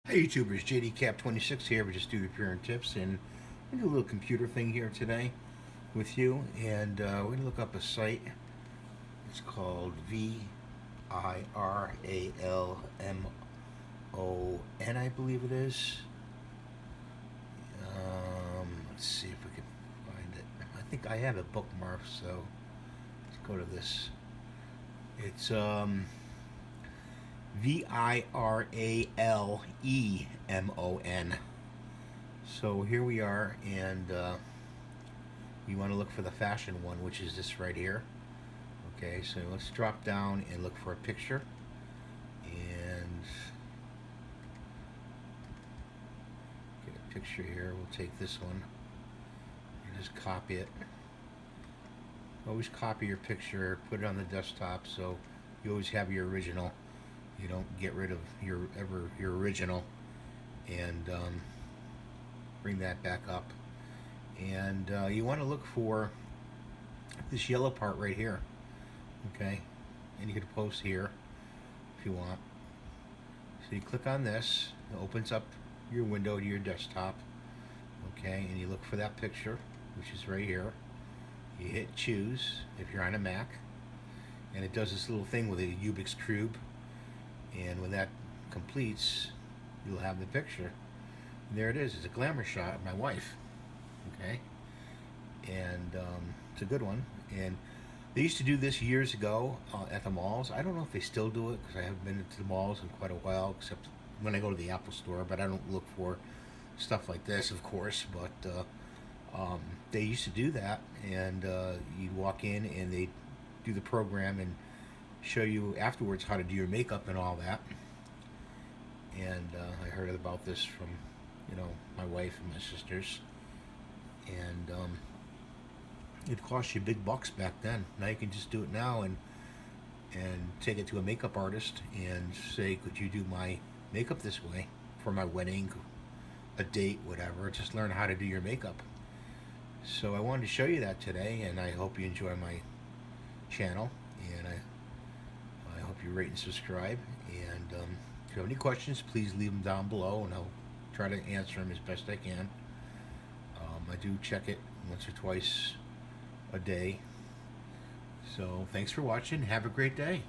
Hi YouTubers, JDCap26 here. We just do repair and tips, and we do a little computer thing here today with you. And we're going to look up a site. It's called VIRALMON, I believe it is. Let's see if we can find it. I think I have it bookmarked, so let's go to this. It's VIRALEMON. So here we are, and you want to look for the fashion one, which is this right here. Okay, so let's drop down and look for a picture, and get a picture here. We'll take this one and just copy it. Always copy your picture, put it on the desktop, so you always have your original. You don't get rid of your original, and bring that back up. And you want to look for this yellow part right here. Okay, and you can post here if you want. So you click on this, it opens up your window to your desktop. Okay, and you look for that picture, which is right here. You hit choose if you're on a Mac, and it does this little thing with a Rubik's Cube, and when that completes, you'll have the picture. And there it is. It's a glamour shot of my wife. Okay, and it's a good one. And they used to do this years ago at the malls. I don't know if they still do it, because I haven't been to the malls in quite a while, except when I go to the Apple store. But I don't look for stuff like this, of course. But they used to do that, and you'd walk in and they'd do the program and show you afterwards how to do your makeup and all that. And I heard about this from, my wife and my sisters. And it cost you big bucks back then. Now you can just do it now and take it to a makeup artist and say, could you do my makeup this way for my wedding, a date, whatever. Just learn how to do your makeup. So I wanted to show you that today, and I hope you enjoy my channel, and I hope you rate and subscribe. And if you have any questions, please leave them down below, and I'll try to answer them as best I can. I do check it once or twice a day. So thanks for watching. Have a great day.